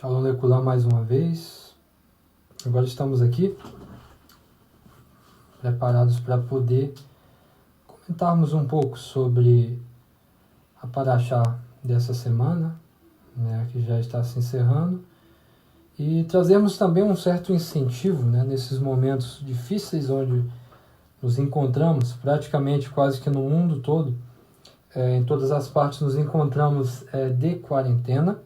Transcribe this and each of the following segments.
Shalom Lekulam mais uma vez. Agora estamos aqui, preparados para poder comentarmos um pouco sobre a Parashá dessa semana, né, que já está se encerrando, e trazermos também um certo incentivo, né, nesses momentos difíceis onde nos encontramos, praticamente quase que no mundo todo, em todas as partes nos encontramos de quarentena,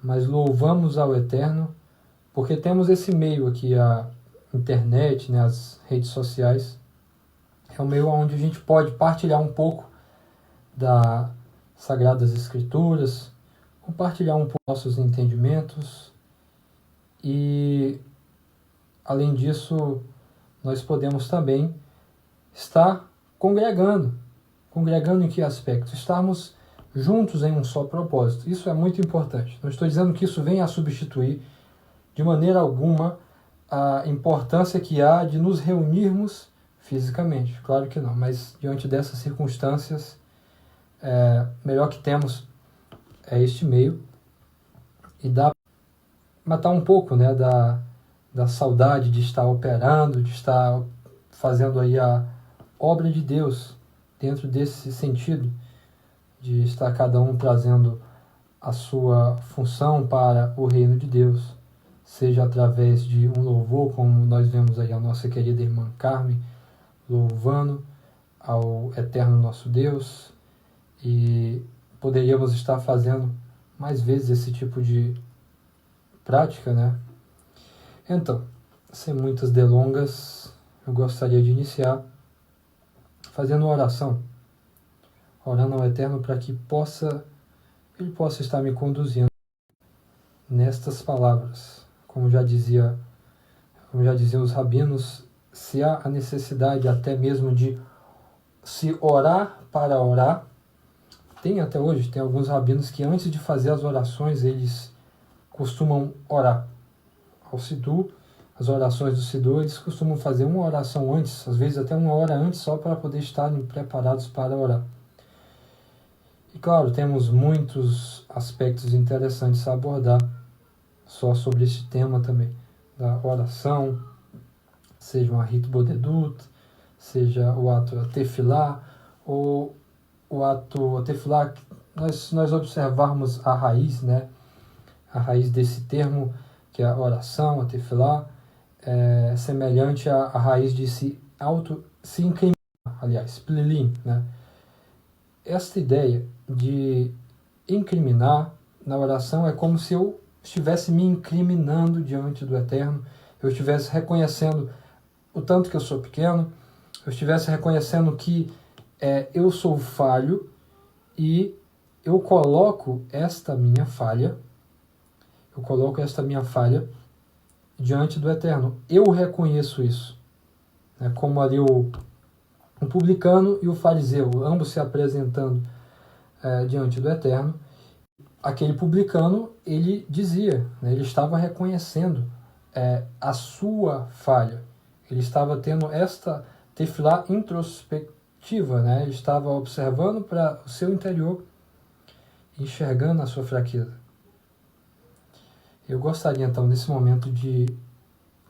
mas louvamos ao Eterno, porque temos esse meio aqui, a internet, né, as redes sociais, é um meio onde a gente pode partilhar um pouco das Sagradas Escrituras, compartilhar um pouco nossos entendimentos e, além disso, nós podemos também estar congregando. Congregando em que aspecto? Estarmos juntos em um só propósito. Isso é muito importante. Não estou dizendo que isso venha a substituir de maneira alguma a importância que há de nos reunirmos fisicamente. Claro que não, mas diante dessas circunstâncias, melhor que temos é este meio, e dá para matar um pouco, né, da saudade de estar operando, de estar fazendo aí a obra de Deus dentro desse sentido, de estar cada um trazendo a sua função para o reino de Deus, seja através de um louvor, como nós vemos aí a nossa querida irmã Carmen louvando ao eterno nosso Deus, e poderíamos estar fazendo mais vezes esse tipo de prática, né? Então, sem muitas delongas, eu gostaria de iniciar fazendo uma oração, orando ao Eterno para que Ele possa estar me conduzindo nestas palavras. Como já diziam os rabinos, se há a necessidade até mesmo de se orar para orar, tem alguns rabinos que antes de fazer as orações, eles costumam orar. Ao Sidur, as orações do Sidur, eles costumam fazer uma oração antes, às vezes até uma hora antes, só para poder estarem preparados para orar. E claro, temos muitos aspectos interessantes a abordar só sobre este tema também, da oração, seja um Arit Bodedut, seja o ato Tefilá, ou o ato Tefilá, nós observarmos a raiz, né, a raiz desse termo, que é a oração, a Tefilá, é semelhante à raiz de se incriminar, aliás, Plilim, né? Esta ideia de incriminar na oração é como se eu estivesse me incriminando diante do Eterno, eu estivesse reconhecendo o tanto que eu sou pequeno, eu estivesse reconhecendo que eu sou falho, e eu coloco esta minha falha diante do Eterno. Eu reconheço isso. Como ali o publicano e o fariseu, ambos se apresentando diante do Eterno. Aquele publicano, ele dizia, né, ele estava reconhecendo a sua falha. Ele estava tendo esta tefilá introspectiva, né? Ele estava observando para o seu interior, enxergando a sua fraqueza. Eu gostaria então nesse momento de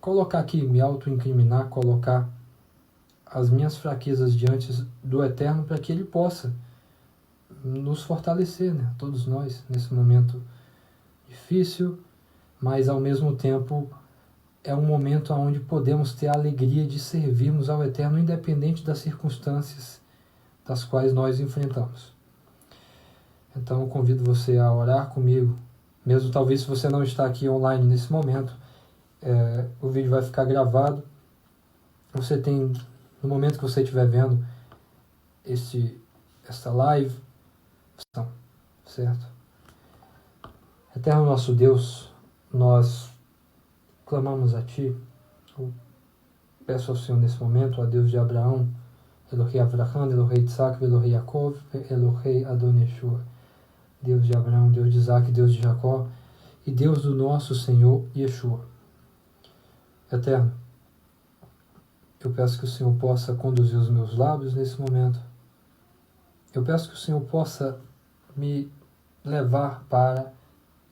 colocar aqui, me auto-incriminar, colocar as minhas fraquezas diante do Eterno, para que Ele possa nos fortalecer, né? Todos nós, nesse momento difícil, mas ao mesmo tempo é um momento onde podemos ter a alegria de servirmos ao Eterno, independente das circunstâncias das quais nós enfrentamos. Então eu convido você a orar comigo, mesmo talvez se você não está aqui online nesse momento, o vídeo vai ficar gravado. Você tem, no momento que você estiver vendo esta live, certo? Eterno nosso Deus, nós clamamos a Ti. Eu peço ao Senhor nesse momento, a Deus de Abraão, Elohei Avraham, Elohei Isaac, Elohei Yaakov, Elohei Adon Yeshua. Deus de Abraão, Deus de Isaac, Deus de Jacó, e Deus do nosso Senhor Yeshua. Eterno, eu peço que o Senhor possa conduzir os meus lábios nesse momento. Eu peço que o Senhor possa me levar para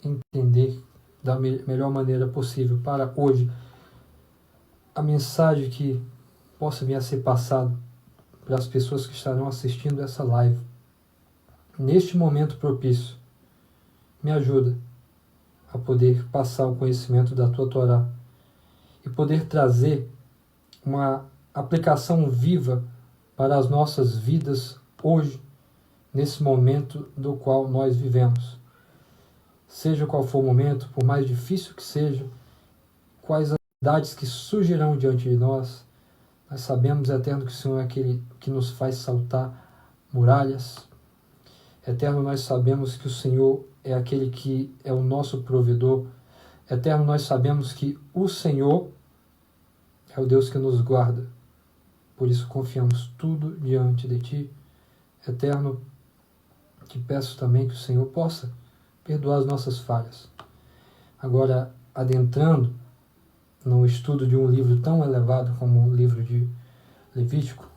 entender da melhor maneira possível para hoje a mensagem que possa vir a ser passada para as pessoas que estarão assistindo essa live. Neste momento propício, me ajuda a poder passar o conhecimento da Tua Torá e poder trazer uma aplicação viva para as nossas vidas hoje, nesse momento do qual nós vivemos. Seja qual for o momento, por mais difícil que seja, quais as dificuldades que surgirão diante de nós, nós sabemos, Eterno, que o Senhor é aquele que nos faz saltar muralhas. Eterno, nós sabemos que o Senhor é aquele que é o nosso provedor. Eterno, nós sabemos que o Senhor é o Deus que nos guarda. Por isso confiamos tudo diante de Ti. Eterno, te peço também que o Senhor possa perdoar as nossas falhas. Agora, adentrando no estudo de um livro tão elevado como o livro de Levítico,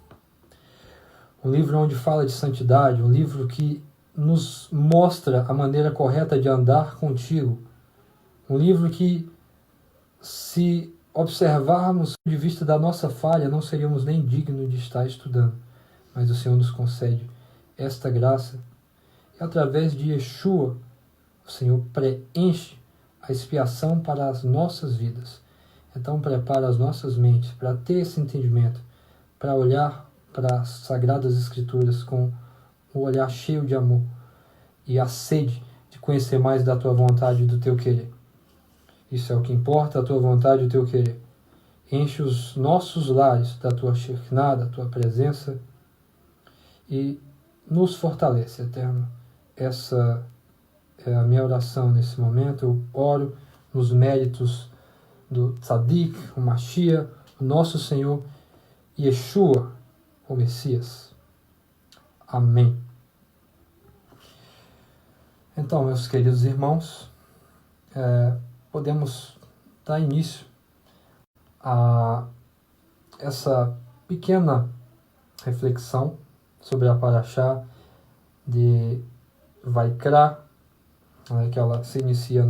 um livro onde fala de santidade, um livro que nos mostra a maneira correta de andar contigo, um livro que, se observarmos de vista da nossa falha, não seríamos nem dignos de estar estudando, mas o Senhor nos concede esta graça, e através de Yeshua, o Senhor preenche a expiação para as nossas vidas. Então prepara as nossas mentes para ter esse entendimento, para olhar para as Sagradas Escrituras com um olhar cheio de amor e a sede de conhecer mais da Tua vontade e do Teu querer. Isso é o que importa, a Tua vontade e o Teu querer. Enche os nossos lares da Tua Shekinah, da Tua presença, e nos fortalece, Eterno. Essa é a minha oração nesse momento. Eu oro nos méritos do Tzadik, o Mashiach, o nosso Senhor, Yeshua, o Messias. Amém. Então, meus queridos irmãos, podemos dar início a essa pequena reflexão sobre a Parashá de Vaikra, que ela se inicia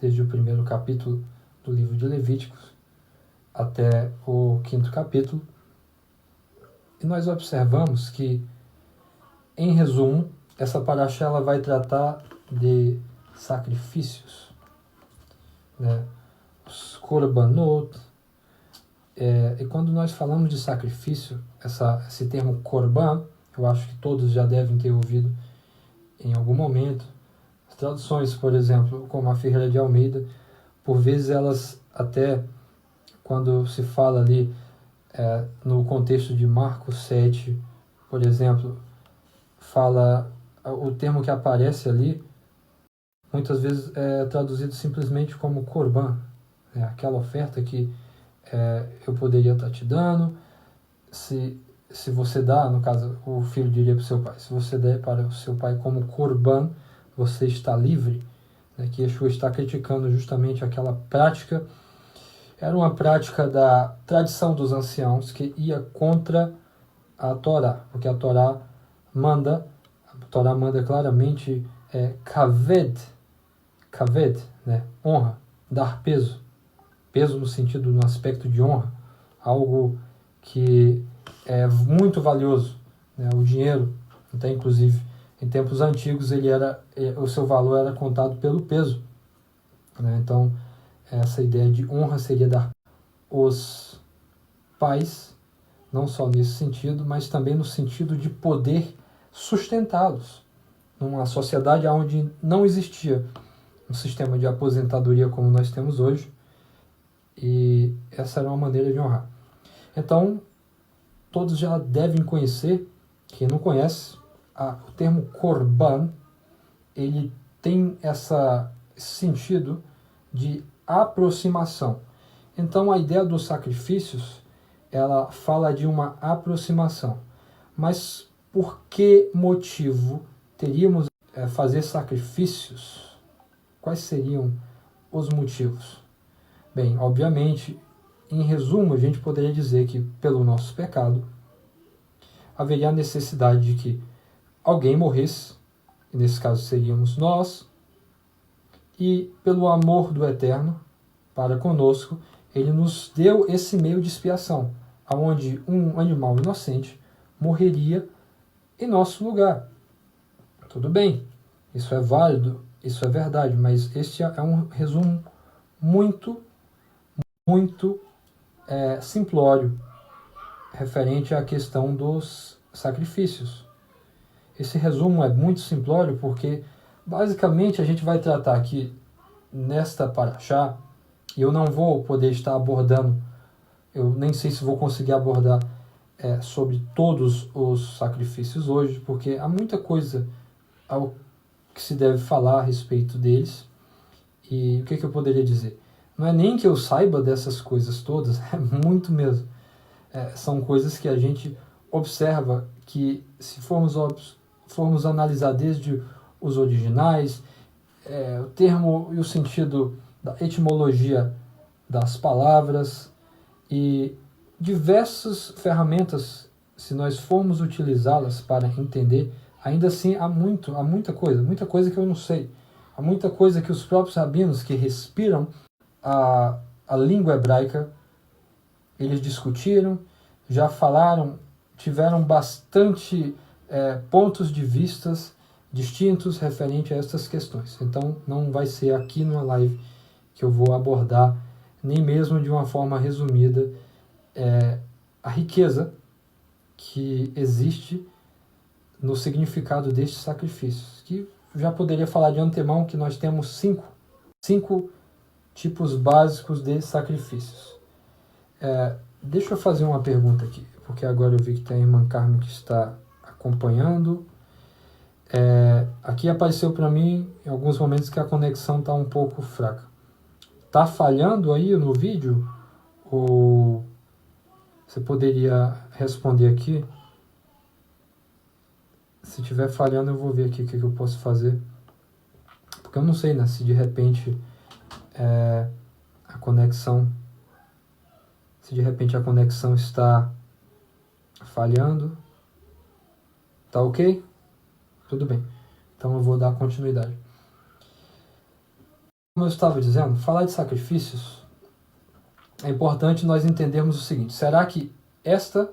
desde o primeiro capítulo do livro de Levíticos até o 5º capítulo. E nós observamos que, em resumo, essa Parashá ela vai tratar de sacrifícios, né? Os korbanot. E quando nós falamos de sacrifício, esse termo korban, eu acho que todos já devem ter ouvido em algum momento. As traduções, por exemplo, como a Ferreira de Almeida, por vezes elas até, quando se fala ali no contexto de Marcos 7, por exemplo, fala o termo que aparece ali, muitas vezes é traduzido simplesmente como korban, né? Aquela oferta que eu poderia estar te dando, se você dá, no caso, o filho diria para o seu pai, se você der para o seu pai como korban, você está livre, né? Que Yeshua está criticando justamente aquela prática. Era uma prática da tradição dos anciãos que ia contra a Torá, porque a Torá manda claramente kaved, né? Honra, dar peso no sentido, no aspecto de honra, algo que é muito valioso, né? O dinheiro, até inclusive em tempos antigos, o seu valor era contado pelo peso, né? Então essa ideia de honra seria dar os pais, não só nesse sentido, mas também no sentido de poder sustentá-los numa sociedade onde não existia um sistema de aposentadoria como nós temos hoje, e essa era uma maneira de honrar. Então, todos já devem conhecer, quem não conhece, o termo korban, ele tem esse sentido de aproximação. Então, a ideia dos sacrifícios, ela fala de uma aproximação. Mas por que motivo teríamos fazer sacrifícios? Quais seriam os motivos? Bem, obviamente, em resumo, a gente poderia dizer que, pelo nosso pecado, haveria a necessidade de que alguém morresse, e nesse caso seríamos nós, e pelo amor do Eterno para conosco, ele nos deu esse meio de expiação, onde um animal inocente morreria em nosso lugar. Tudo bem, isso é válido, isso é verdade, mas este é um resumo muito simplório referente à questão dos sacrifícios. Esse resumo é muito simplório porque basicamente a gente vai tratar aqui nesta paraxá, e eu não vou poder estar abordando, eu nem sei se vou conseguir abordar sobre todos os sacrifícios hoje, porque há muita coisa ao que se deve falar a respeito deles. E o que eu poderia dizer? Não é nem que eu saiba dessas coisas todas, é muito mesmo. São coisas que a gente observa que, se formos analisar desde os originais, o termo e o sentido da etimologia das palavras e diversas ferramentas, se nós formos utilizá-las para entender, ainda assim há muita coisa que eu não sei. Há muita coisa que os próprios rabinos que respiram a língua hebraica, eles discutiram, já falaram, tiveram bastante pontos de vistas distintos referente a essas questões. Então não vai ser aqui numa live que eu vou abordar, nem mesmo de uma forma resumida, a riqueza que existe no significado destes sacrifícios, que já poderia falar de antemão que nós temos cinco tipos básicos de sacrifícios. Deixa eu fazer uma pergunta aqui, porque agora eu vi que tem a irmã Carmen que está acompanhando. Aqui apareceu para mim em alguns momentos que a conexão está um pouco fraca. Está falhando aí no vídeo? Ou você poderia responder aqui? Se estiver falhando, eu vou ver aqui o que eu posso fazer. Porque eu não sei, né, se de repente a conexão está falhando. Tá ok? Tudo bem. Então eu vou dar continuidade. Como eu estava dizendo, falar de sacrifícios é importante nós entendermos o seguinte: será que esta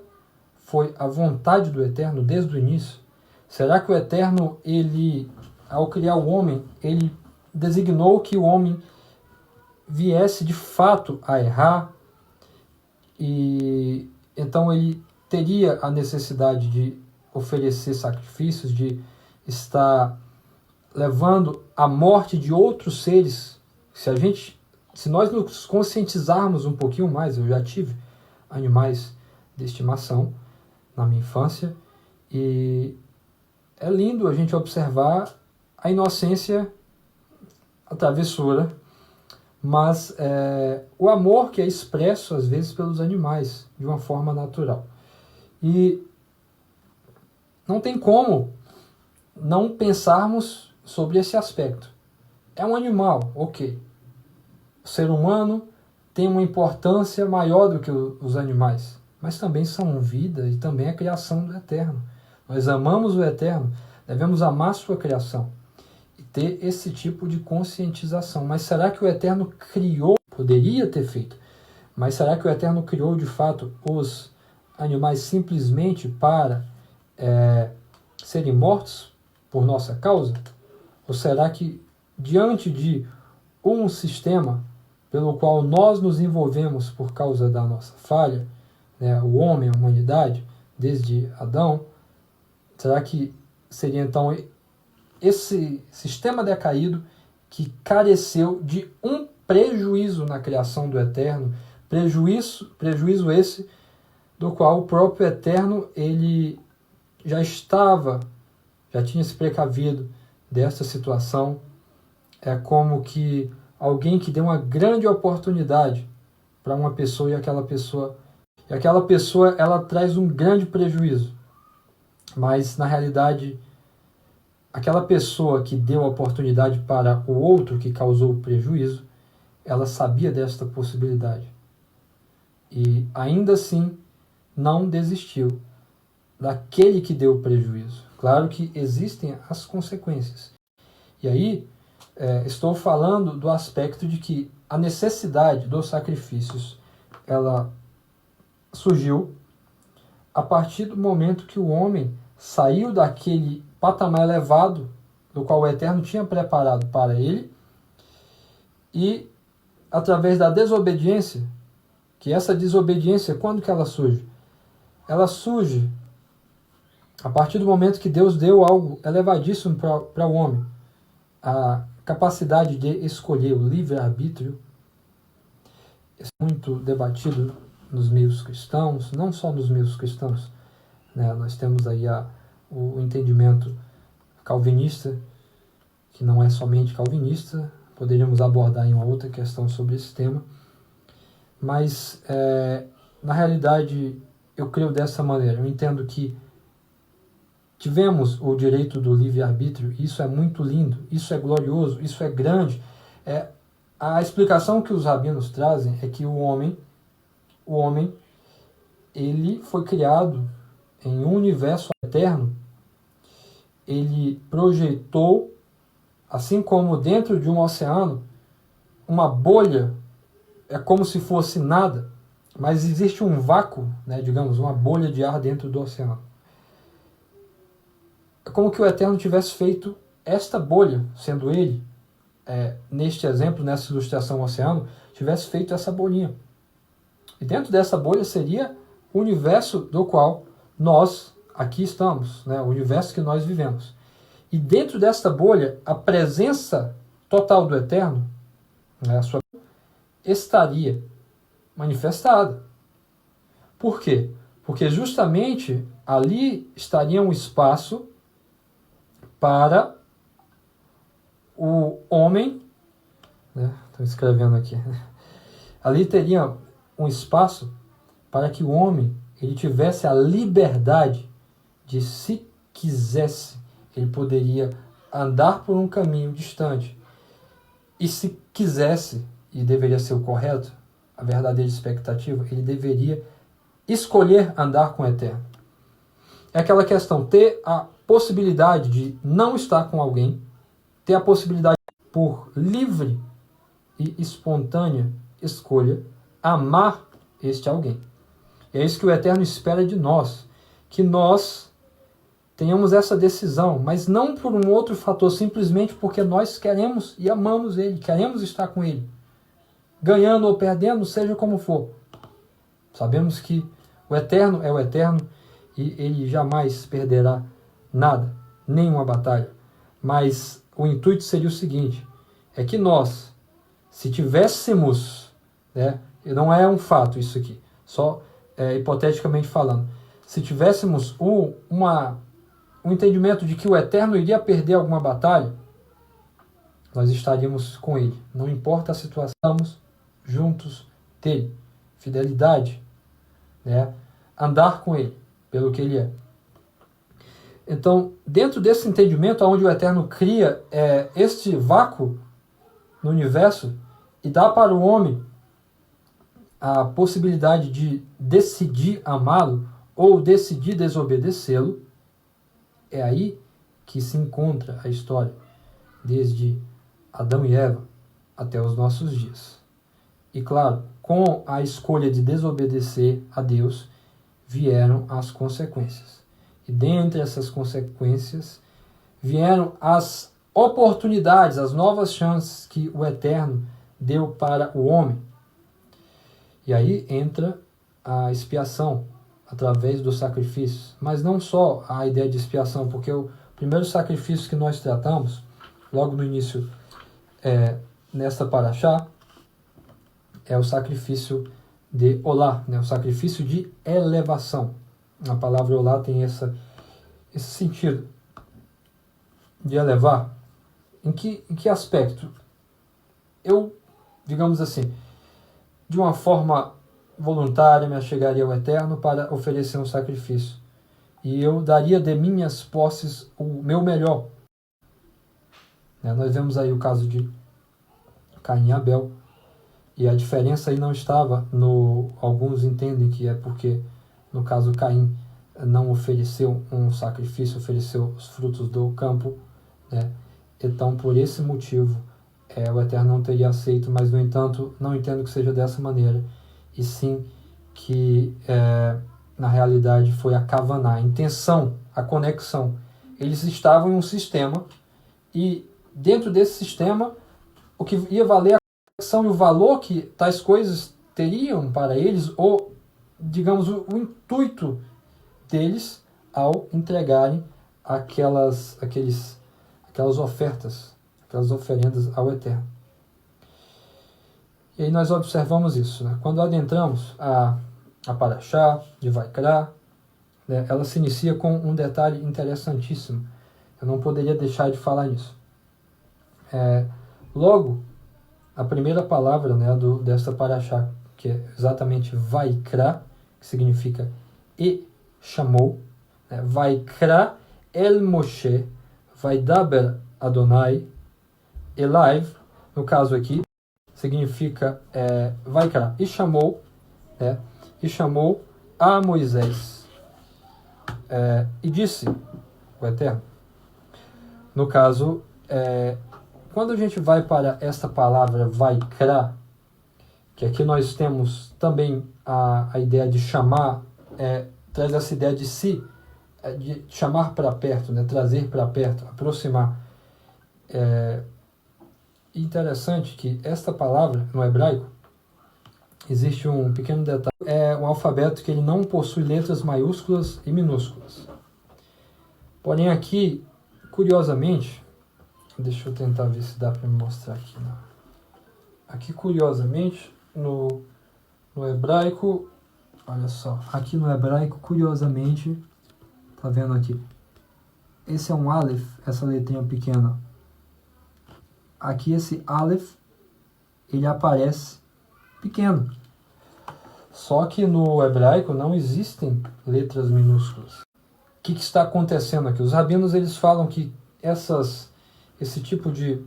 foi a vontade do Eterno desde o início? Será que o Eterno, ele, ao criar o homem, ele designou que o homem viesse de fato a errar, e então ele teria a necessidade de oferecer sacrifícios, de estar levando a morte de outros seres? Se nós nos conscientizarmos um pouquinho mais, eu já tive animais de estimação na minha infância, e é lindo a gente observar a inocência, a travessura, mas o amor que é expresso às vezes pelos animais de uma forma natural. E não tem como não pensarmos sobre esse aspecto. É um animal, ok. O ser humano tem uma importância maior do que os animais, mas também são vida e também a criação do Eterno. Nós amamos o Eterno, devemos amar sua criação e ter esse tipo de conscientização. Mas será que o Eterno criou? Poderia ter feito. Mas será que o Eterno criou de fato os animais simplesmente para serem mortos por nossa causa? Ou será que diante de um sistema pelo qual nós nos envolvemos por causa da nossa falha, o homem, a humanidade, desde Adão, será que seria então esse sistema decaído que careceu de um prejuízo na criação do Eterno, prejuízo esse do qual o próprio Eterno ele já tinha se precavido dessa situação? É como que alguém que deu uma grande oportunidade para uma pessoa e aquela pessoa ela traz um grande prejuízo. Mas, na realidade, aquela pessoa que deu a oportunidade para o outro que causou o prejuízo, ela sabia desta possibilidade. E, ainda assim, não desistiu daquele que deu o prejuízo. Claro que existem as consequências. E aí, estou falando do aspecto de que a necessidade dos sacrifícios, ela surgiu a partir do momento que o homem saiu daquele patamar elevado do qual o Eterno tinha preparado para ele, e através da desobediência, que essa desobediência, quando que ela surge? Ela surge a partir do momento que Deus deu algo elevadíssimo para o homem, a capacidade de escolher, o livre-arbítrio. Isso é muito debatido nos meios cristãos, não só nos meios cristãos, né? Nós temos aí o entendimento calvinista, que não é somente calvinista, poderíamos abordar em uma outra questão sobre esse tema, mas na realidade eu creio dessa maneira. Eu entendo que tivemos o direito do livre-arbítrio, isso é muito lindo, isso é glorioso, isso é grande. A explicação que os rabinos trazem é que o homem, ele foi criado em um universo eterno, ele projetou, assim como dentro de um oceano, uma bolha é como se fosse nada, mas existe um vácuo, né, digamos, uma bolha de ar dentro do oceano. É como que o Eterno tivesse feito esta bolha, sendo ele, neste exemplo, nessa ilustração, o oceano, tivesse feito essa bolinha. E dentro dessa bolha seria o universo do qual nós aqui estamos, né, o universo que nós vivemos. E dentro desta bolha, a presença total do Eterno, né, a sua estaria manifestada. Por quê? Porque justamente ali estaria um espaço para o homem, né, estou escrevendo aqui, ali teria um espaço para que o homem ele tivesse a liberdade de, se quisesse, ele poderia andar por um caminho distante. E se quisesse, e deveria ser o correto, a verdadeira expectativa, ele deveria escolher andar com o Eterno. É aquela questão, ter a possibilidade de não estar com alguém, ter a possibilidade, por livre e espontânea escolha, amar este alguém. É isso que o Eterno espera de nós, que nós tenhamos essa decisão, mas não por um outro fator, simplesmente porque nós queremos e amamos Ele, queremos estar com Ele. Ganhando ou perdendo, seja como for. Sabemos que o Eterno é o Eterno e Ele jamais perderá nada, nenhuma batalha. Mas o intuito seria o seguinte, é que nós, se tivéssemos, né, não é um fato isso aqui, só hipoteticamente falando, se tivéssemos um entendimento de que o Eterno iria perder alguma batalha, nós estaríamos com Ele. Não importa a situação, estamos juntos dele. Fidelidade, né? Andar com Ele, pelo que Ele é. Então, dentro desse entendimento, onde o Eterno cria este vácuo no universo e dá para o homem a possibilidade de decidir amá-lo ou decidir desobedecê-lo, é aí que se encontra a história, desde Adão e Eva até os nossos dias. E claro, com a escolha de desobedecer a Deus, vieram as consequências. E dentre essas consequências, vieram as oportunidades, as novas chances que o Eterno deu para o homem. E aí entra a expiação, através dos sacrifícios. Mas não só a ideia de expiação, porque o primeiro sacrifício que nós tratamos, logo no início, nesta paraxá, é o sacrifício de Olá, né? O sacrifício de elevação. A palavra Olá tem esse sentido de elevar. Em que aspecto? Eu, digamos assim, de uma forma voluntária, me achegaria ao Eterno para oferecer um sacrifício. E eu daria de minhas posses o meu melhor. Nós vemos aí o caso de Caim e Abel. E a diferença aí não estava alguns entendem que é porque, no caso, Caim não ofereceu um sacrifício, ofereceu os frutos do campo, né? Então, por esse motivo, o Eterno não teria aceito, mas, no entanto, não entendo que seja dessa maneira, e sim que, na realidade, foi a Kavaná, a intenção, a conexão. Eles estavam em um sistema, e dentro desse sistema, o que ia valer a conexão e o valor que tais coisas teriam para eles, ou, digamos, o intuito deles ao entregarem aquelas ofertas, aquelas oferendas ao Eterno. E aí nós observamos isso, né? Quando adentramos a Parashá de Vaikra, né, ela se inicia com um detalhe interessantíssimo. Eu não poderia deixar de falar nisso. Logo, a primeira palavra, né, dessa Parashá, que é exatamente Vaikra, que significa e chamou, né? Vaikra el Moshe, Vaidaber Adonai, Elaiv, no caso aqui, significa Vaikra, e chamou, né? E chamou a Moisés. E disse o Eterno. No caso, quando a gente vai para esta palavra Vaikra, que aqui nós temos também a ideia de chamar, traz essa ideia de si, de chamar para perto, né? Trazer para perto, aproximar. Interessante que esta palavra, no hebraico, existe um pequeno detalhe, um alfabeto que ele não possui letras maiúsculas e minúsculas. Porém aqui, curiosamente, deixa eu tentar ver se dá para me mostrar aqui. Né? Aqui, curiosamente, no hebraico, olha só, aqui no hebraico, curiosamente, tá vendo aqui? Esse é um Aleph, essa letrinha pequena. Aqui esse Aleph, ele aparece pequeno. Só que no hebraico não existem letras minúsculas. O que está acontecendo aqui? Os rabinos, eles falam que esse tipo de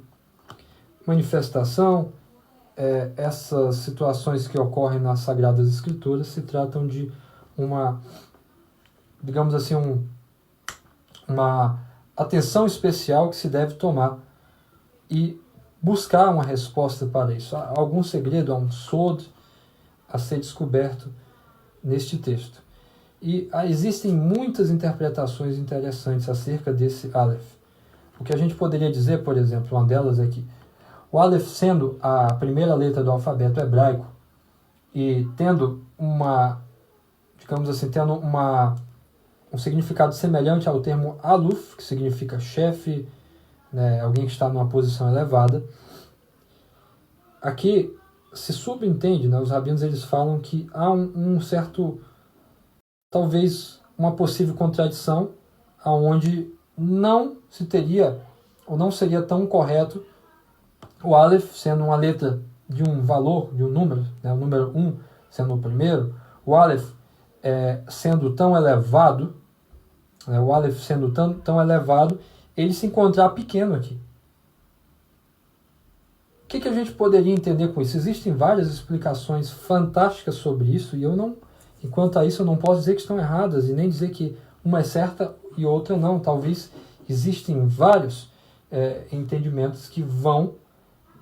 manifestação, essas situações que ocorrem nas Sagradas Escrituras se tratam de digamos assim, uma atenção especial que se deve tomar e buscar uma resposta para isso. Há algum segredo, há um sod a ser descoberto neste texto. E existem muitas interpretações interessantes acerca desse Aleph. O que a gente poderia dizer, por exemplo, uma delas é que o Aleph, sendo a primeira letra do alfabeto hebraico e tendo digamos assim, um significado semelhante ao termo Aluf, que significa chefe, né, alguém que está numa posição elevada, aqui se subentende, né, os rabinos, eles falam que há um certo, talvez uma possível contradição, aonde não se teria, ou não seria tão correto o Aleph sendo uma letra de um valor, de um número, né, o número 1 sendo o primeiro, o Aleph sendo tão elevado, né, o Aleph sendo tão elevado, ele se encontrar pequeno aqui. O que a gente poderia entender com isso? Existem várias explicações fantásticas sobre isso, e enquanto a isso, eu não posso dizer que estão erradas, e nem dizer que uma é certa e outra não. Talvez existem vários entendimentos que vão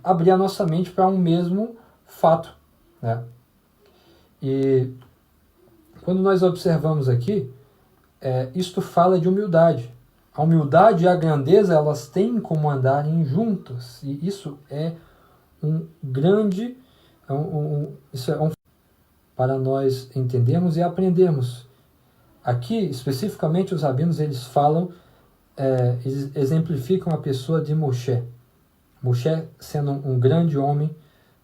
abrir a nossa mente para um mesmo fato, né? E quando nós observamos aqui, isto fala de humildade. A humildade e a grandeza, elas têm como andarem juntas. E isso é um grande... para nós entendermos e aprendermos. Aqui, especificamente, os rabinos, eles falam, eles exemplificam a pessoa de Moshe. Moshe sendo um grande homem,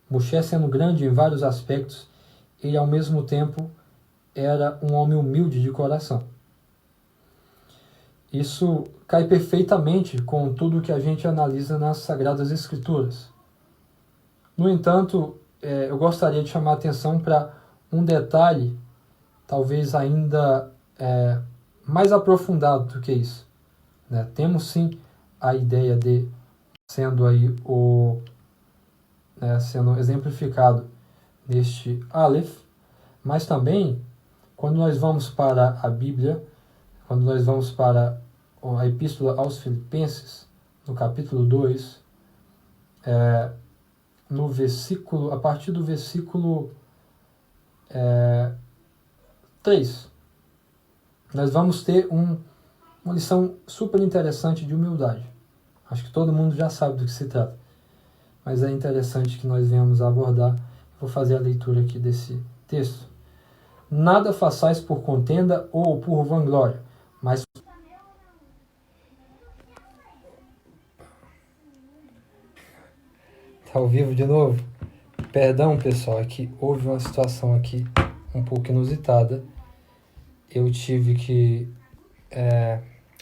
Moshe sendo grande em vários aspectos, ele, ao mesmo tempo, era um homem humilde de coração. Isso cai perfeitamente com tudo que a gente analisa nas Sagradas Escrituras. No entanto, eu gostaria de chamar a atenção para um detalhe, talvez ainda mais aprofundado do que isso. Né? Temos sim a ideia de sendo aí sendo exemplificado neste Aleph, mas também, quando nós vamos para a Bíblia, quando nós vamos para a Epístola aos Filipenses, no capítulo 2, no versículo, a partir do versículo 3, nós vamos ter uma lição super interessante de humildade. Acho que todo mundo já sabe do que se trata, mas é interessante que nós venhamos a abordar. Vou fazer a leitura aqui desse texto. Nada façais por contenda ou por vanglória, mas... Tá ao vivo de novo? Perdão, pessoal, é que houve uma situação aqui um pouco inusitada. Eu tive que...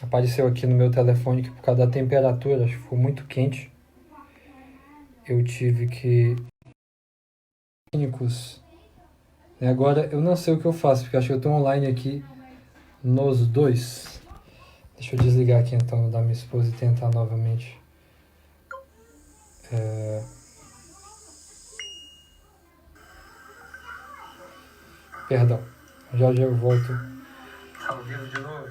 apareceu aqui no meu telefone que por causa da temperatura, acho que ficou muito quente. Eu tive que... E agora eu não sei o que eu faço, porque acho que eu estou online aqui nos dois. Deixa eu desligar aqui então da minha esposa e tentar novamente. Perdão, já eu volto. Tá ao vivo de novo?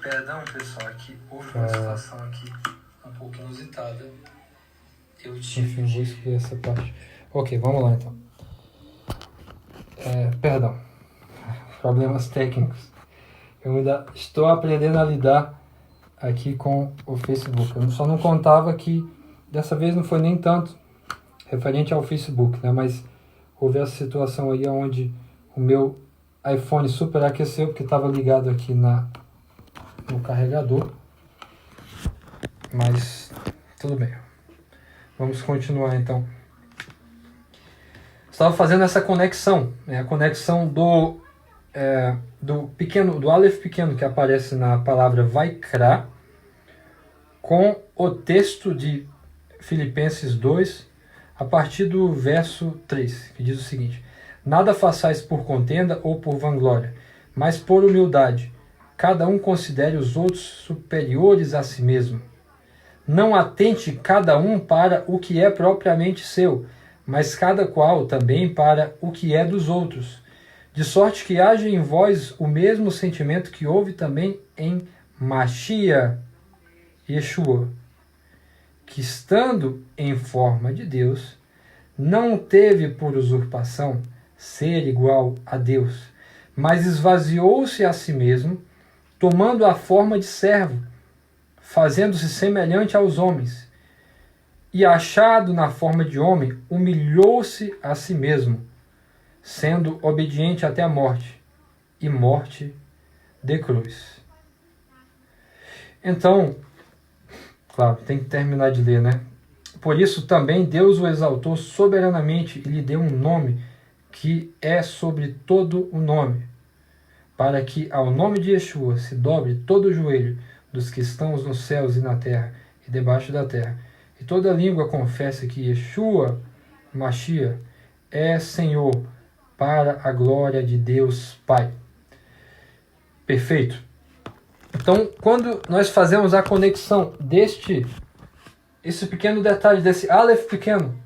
Perdão, pessoal, aqui houve uma situação aqui um pouco inusitada. Eu tive vou excluir essa parte. Ok, vamos lá então. Perdão, problemas técnicos. Eu ainda estou aprendendo a lidar aqui com o Facebook. Eu só não contava que dessa vez não foi nem tanto referente ao Facebook, né? Mas houve essa situação aí onde o meu iPhone superaqueceu porque estava ligado aqui no carregador. Mas tudo bem. Vamos continuar então. Estava fazendo essa conexão, né? A conexão do pequeno, do Aleph pequeno que aparece na palavra Vaikra com o texto de Filipenses 2, a partir do verso 3, que diz o seguinte: nada façais por contenda ou por vanglória, mas por humildade, cada um considere os outros superiores a si mesmo. Não atente cada um para o que é propriamente seu, mas cada qual também para o que é dos outros. De sorte que haja em vós o mesmo sentimento que houve também em Mashiach, Yeshua, que estando em forma de Deus, não teve por usurpação ser igual a Deus, mas esvaziou-se a si mesmo, tomando a forma de servo, fazendo-se semelhante aos homens, e achado na forma de homem, humilhou-se a si mesmo, sendo obediente até a morte, e morte de cruz. Então, claro, tem que terminar de ler, né? Por isso também Deus o exaltou soberanamente e lhe deu um nome que é sobre todo o nome, para que ao nome de Yeshua se dobre todo o joelho dos que estão nos céus e na terra e debaixo da terra, e toda língua confesse que Yeshua, Mashiach, é Senhor, para a glória de Deus Pai. Perfeito. Então, quando nós fazemos a conexão esse pequeno detalhe, desse Aleph pequeno,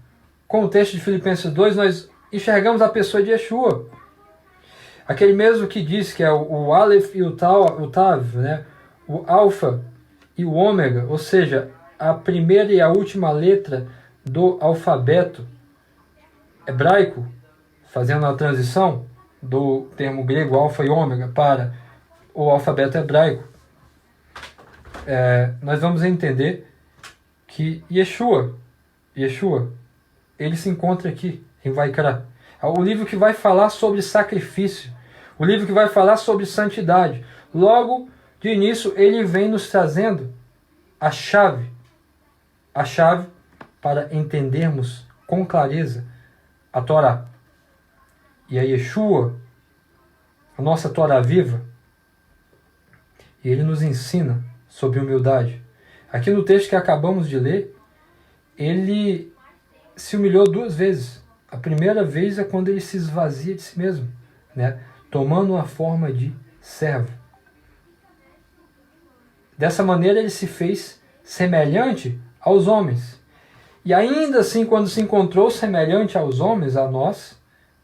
com o texto de Filipenses 2, nós enxergamos a pessoa de Yeshua. Aquele mesmo que diz que é o Aleph e o Tav, né? O Alfa e o Ômega, ou seja, a primeira e a última letra do alfabeto hebraico, fazendo a transição do termo grego Alfa e Ômega para o alfabeto hebraico. Nós vamos entender que Yeshua, ele se encontra aqui em Vaikra. O livro que vai falar sobre sacrifício, o livro que vai falar sobre santidade. Logo, de início, ele vem nos trazendo a chave para entendermos com clareza a Torá. E a Yeshua, a nossa Torá viva, e ele nos ensina sobre humildade. Aqui no texto que acabamos de ler, ele se humilhou 2 vezes. A primeira vez é quando ele se esvazia de si mesmo, né? Tomando a forma de servo. Dessa maneira ele se fez semelhante aos homens. E ainda assim, quando se encontrou semelhante aos homens, a nós,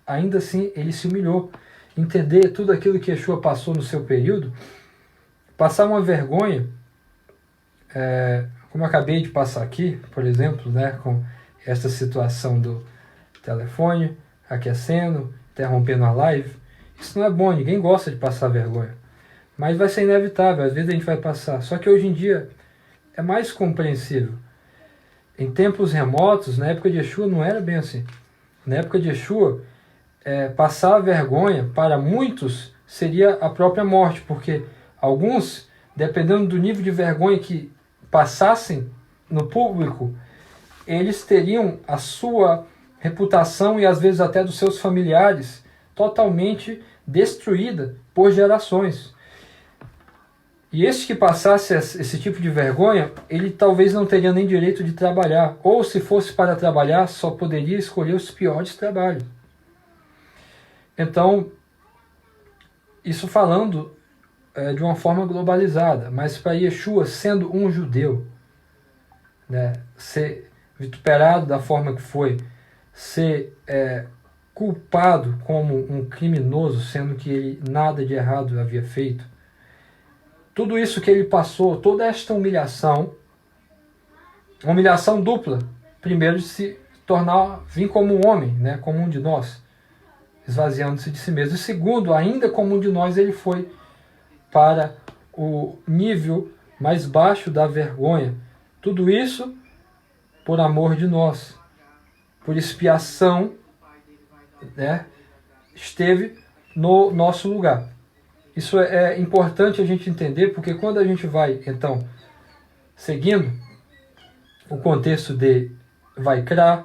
ainda assim ele se humilhou. Entender tudo aquilo que Yeshua passou no seu período, passar uma vergonha como eu acabei de passar aqui, por exemplo, né, com essa situação do telefone aquecendo, interrompendo a live, isso não é bom, ninguém gosta de passar vergonha. Mas vai ser inevitável, às vezes a gente vai passar. Só que hoje em dia é mais compreensível. Em tempos remotos, na época de Yeshua, não era bem assim. Na época de Yeshua, passar vergonha para muitos seria a própria morte, porque alguns, dependendo do nível de vergonha que passassem no público, eles teriam a sua reputação e às vezes até dos seus familiares totalmente destruída por gerações. E esse que passasse esse tipo de vergonha, ele talvez não teria nem direito de trabalhar, ou se fosse para trabalhar, só poderia escolher os piores trabalhos. Então, isso falando de uma forma globalizada, mas para Yeshua, sendo um judeu, né, ser vituperado da forma que foi, ser culpado como um criminoso, sendo que ele nada de errado havia feito, tudo isso que ele passou, toda esta humilhação, uma humilhação dupla, primeiro de se tornar, vir como um homem, né, como um de nós, esvaziando-se de si mesmo, e segundo, ainda como um de nós, ele foi para o nível mais baixo da vergonha, tudo isso por amor de nós, por expiação, né, esteve no nosso lugar. Isso é importante a gente entender, porque quando a gente vai, então, seguindo o contexto de Vaikra,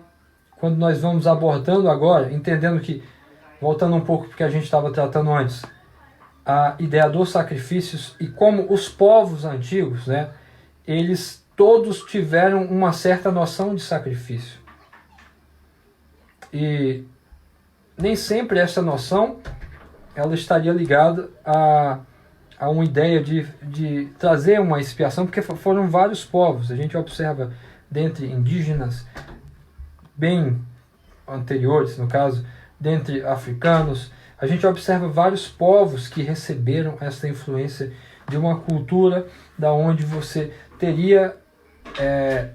quando nós vamos abordando agora, entendendo que, voltando um pouco porque a gente estava tratando antes, a ideia dos sacrifícios e como os povos antigos, né, eles todos tiveram uma certa noção de sacrifício. E nem sempre essa noção ela estaria ligada a uma ideia de trazer uma expiação, porque foram vários povos. A gente observa dentre indígenas bem anteriores, no caso, dentre africanos, a gente observa vários povos que receberam essa influência de uma cultura da onde você teria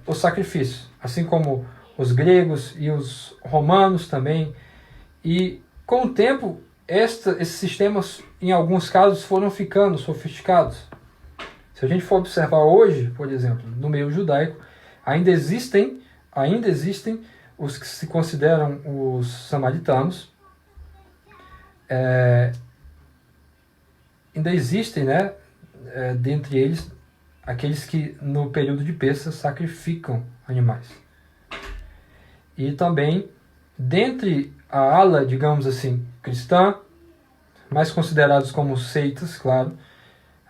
o sacrifício, assim como os gregos e os romanos também. E com o tempo, esses sistemas, em alguns casos, foram ficando sofisticados. Se a gente for observar hoje, por exemplo, no meio judaico, ainda existem os que se consideram os samaritanos, ainda existem, né, dentre eles, aqueles que no período de Pêssah sacrificam animais. E também, dentre a ala, digamos assim, cristã, mais considerados como seitas, claro,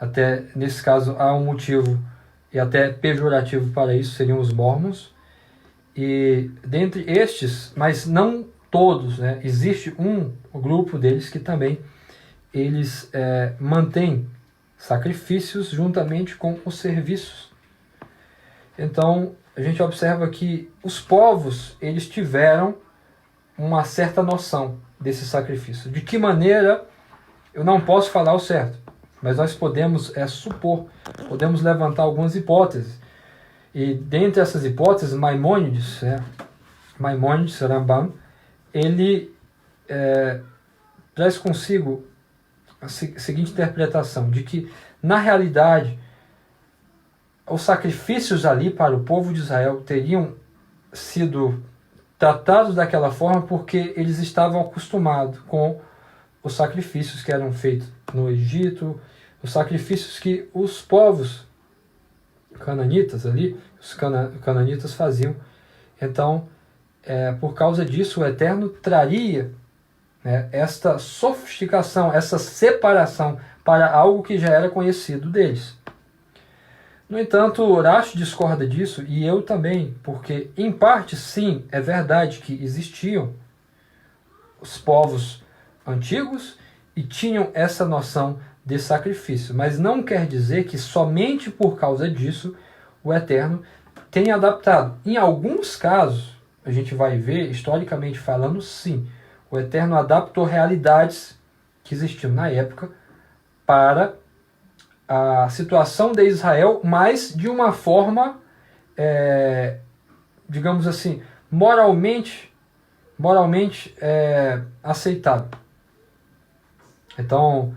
até nesse caso há um motivo e até pejorativo para isso, seriam os mormons. E dentre estes, mas não todos, né, existe um grupo deles que também eles mantêm sacrifícios juntamente com os serviços. Então a gente observa que os povos eles tiveram uma certa noção desse sacrifício. De que maneira, eu não posso falar o certo, mas nós podemos supor, podemos levantar algumas hipóteses. E dentre essas hipóteses, Maimônides, Rambam, ele traz consigo a seguinte interpretação, de que, na realidade, os sacrifícios ali para o povo de Israel teriam sido tratados daquela forma porque eles estavam acostumados com os sacrifícios que eram feitos no Egito, os sacrifícios que os povos cananitas ali, os cananitas faziam. Então, por causa disso, o Eterno traria, né, esta sofisticação, essa separação para algo que já era conhecido deles. No entanto, Urash discorda disso, e eu também, porque, em parte, sim, é verdade que existiam os povos antigos e tinham essa noção de sacrifício, mas não quer dizer que somente por causa disso o Eterno tenha adaptado. Em alguns casos, a gente vai ver, historicamente falando, sim, o Eterno adaptou realidades que existiam na época para a situação de Israel, mas de uma forma digamos assim, moralmente aceitável. Então,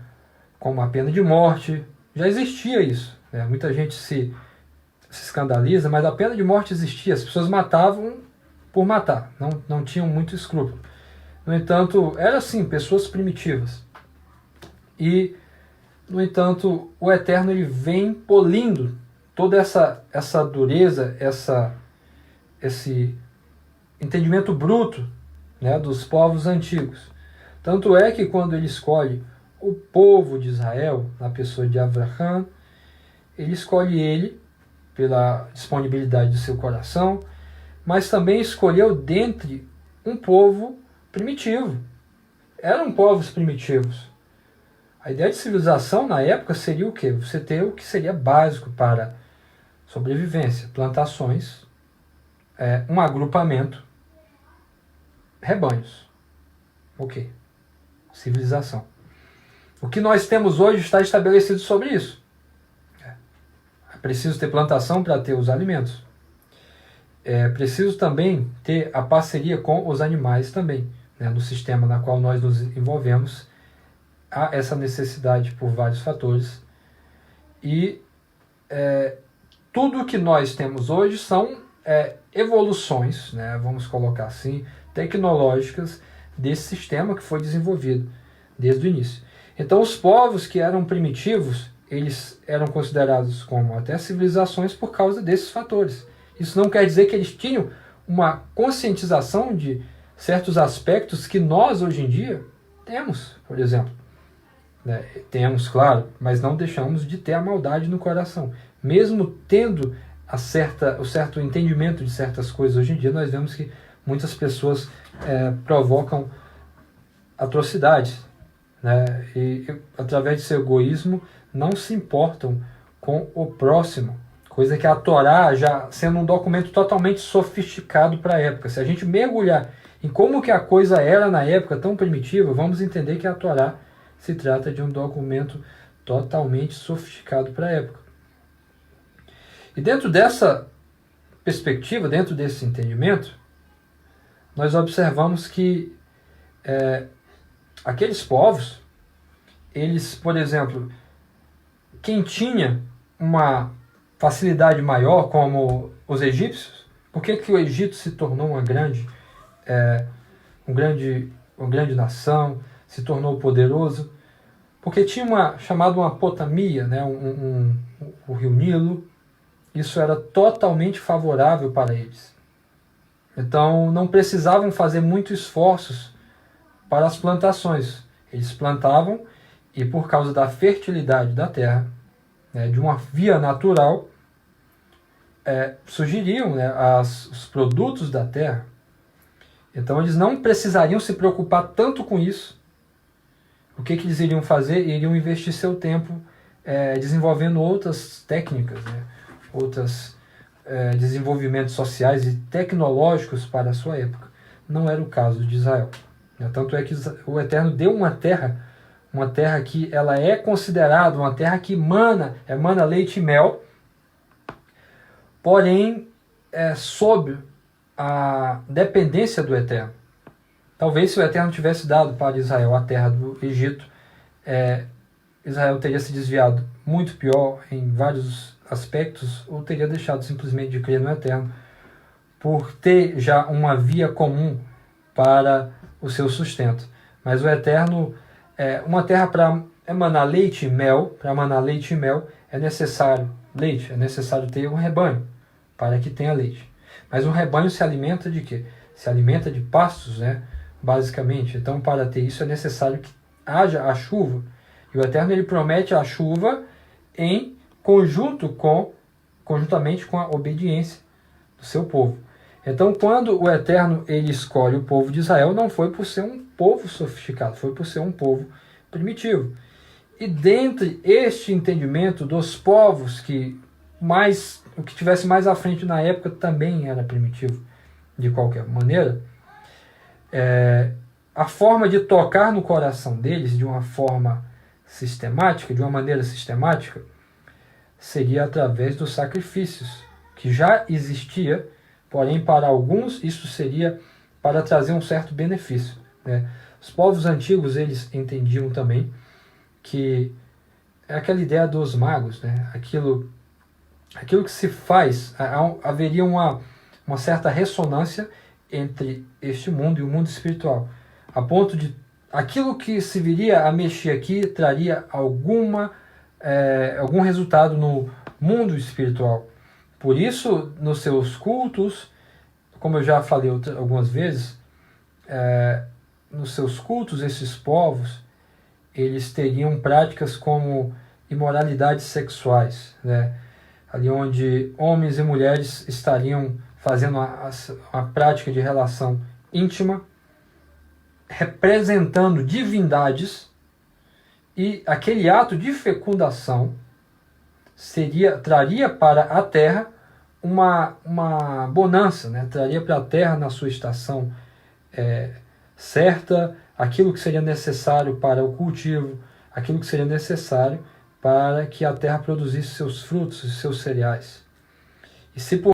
como a pena de morte, já existia isso, né? Muita gente se escandaliza, mas a pena de morte existia. As pessoas matavam por matar, não tinham muito escrúpulo. No entanto, eram assim, pessoas primitivas. E, no entanto, o Eterno ele vem polindo toda essa dureza, esse entendimento bruto, né, dos povos antigos. Tanto é que quando ele escolhe o povo de Israel, na pessoa de Abraham, ele escolhe ele pela disponibilidade do seu coração, mas também escolheu dentre um povo primitivo. Eram povos primitivos. A ideia de civilização na época seria o quê? Você ter o que seria básico para sobrevivência, plantações, um agrupamento, rebanhos. Ok. Civilização. O que nós temos hoje está estabelecido sobre isso. É preciso ter plantação para ter os alimentos. É preciso também ter a parceria com os animais também, né? No sistema na qual nós nos envolvemos, há essa necessidade por vários fatores. E tudo que nós temos hoje são evoluções, né? Vamos colocar assim, tecnológicas desse sistema que foi desenvolvido desde o início. Então os povos que eram primitivos, eles eram considerados como até civilizações por causa desses fatores. Isso não quer dizer que eles tinham uma conscientização de certos aspectos que nós hoje em dia temos, por exemplo. Temos, claro, mas não deixamos de ter a maldade no coração. Mesmo tendo o certo entendimento de certas coisas hoje em dia, nós vemos que muitas pessoas provocam atrocidades, né? E através de seu egoísmo não se importam com o próximo, coisa que a Torá, já sendo um documento totalmente sofisticado para a época, se a gente mergulhar em como que a coisa era na época tão primitiva, vamos entender que a Torá se trata de um documento totalmente sofisticado para a época. E dentro dessa perspectiva, dentro desse entendimento, nós observamos que aqueles povos, eles, por exemplo, quem tinha uma facilidade maior, como os egípcios, por que o Egito se tornou uma grande nação, se tornou poderoso? Porque tinha chamada uma potamia, né, o rio Nilo. Isso era totalmente favorável para eles. Então não precisavam fazer muitos esforços para as plantações. Eles plantavam e, por causa da fertilidade da terra, né, de uma via natural, surgiriam, né, os produtos da terra. Então eles não precisariam se preocupar tanto com isso. O que eles iriam fazer? Iriam investir seu tempo desenvolvendo outras técnicas, né, outros desenvolvimentos sociais e tecnológicos para a sua época. Não era o caso de Israel. Tanto é que o Eterno deu uma terra que ela é considerada uma terra que emana leite e mel, porém sob a dependência do Eterno. Talvez se o Eterno tivesse dado para Israel a terra do Egito, Israel teria se desviado muito pior em vários aspectos, ou teria deixado simplesmente de crer no Eterno, por ter já uma via comum para o seu sustento. Mas o Eterno, uma terra para emanar leite e mel, é necessário leite, é necessário ter um rebanho para que tenha leite. Mas o rebanho se alimenta de quê? Se alimenta de pastos, né? Basicamente. Então, para ter isso é necessário que haja a chuva. E o Eterno ele promete a chuva em conjuntamente com a obediência do seu povo. Então, quando o Eterno ele escolhe o povo de Israel, não foi por ser um povo sofisticado, foi por ser um povo primitivo. E dentre este entendimento dos povos o que tivesse mais à frente na época também era primitivo, de qualquer maneira, a forma de tocar no coração deles de uma forma sistemática, de uma maneira sistemática, seria através dos sacrifícios. que já existia, porém para alguns isso seria para trazer um certo benefício, né? Os povos antigos, eles entendiam também que é aquela ideia dos magos, né? Aquilo que se faz, haveria uma certa ressonância entre este mundo e o mundo espiritual, a ponto de aquilo que se viria a mexer aqui traria algum resultado no mundo espiritual. Por isso, nos seus cultos, como eu já falei algumas vezes, nos seus cultos, esses povos, eles teriam práticas como imoralidades sexuais, né? Ali onde homens e mulheres estariam fazendo uma prática de relação íntima, representando divindades, e aquele ato de fecundação traria para a terra uma bonança, né? Traria para a terra, na sua estação certa, aquilo que seria necessário para o cultivo, aquilo que seria necessário para que a terra produzisse seus frutos e seus cereais. E se por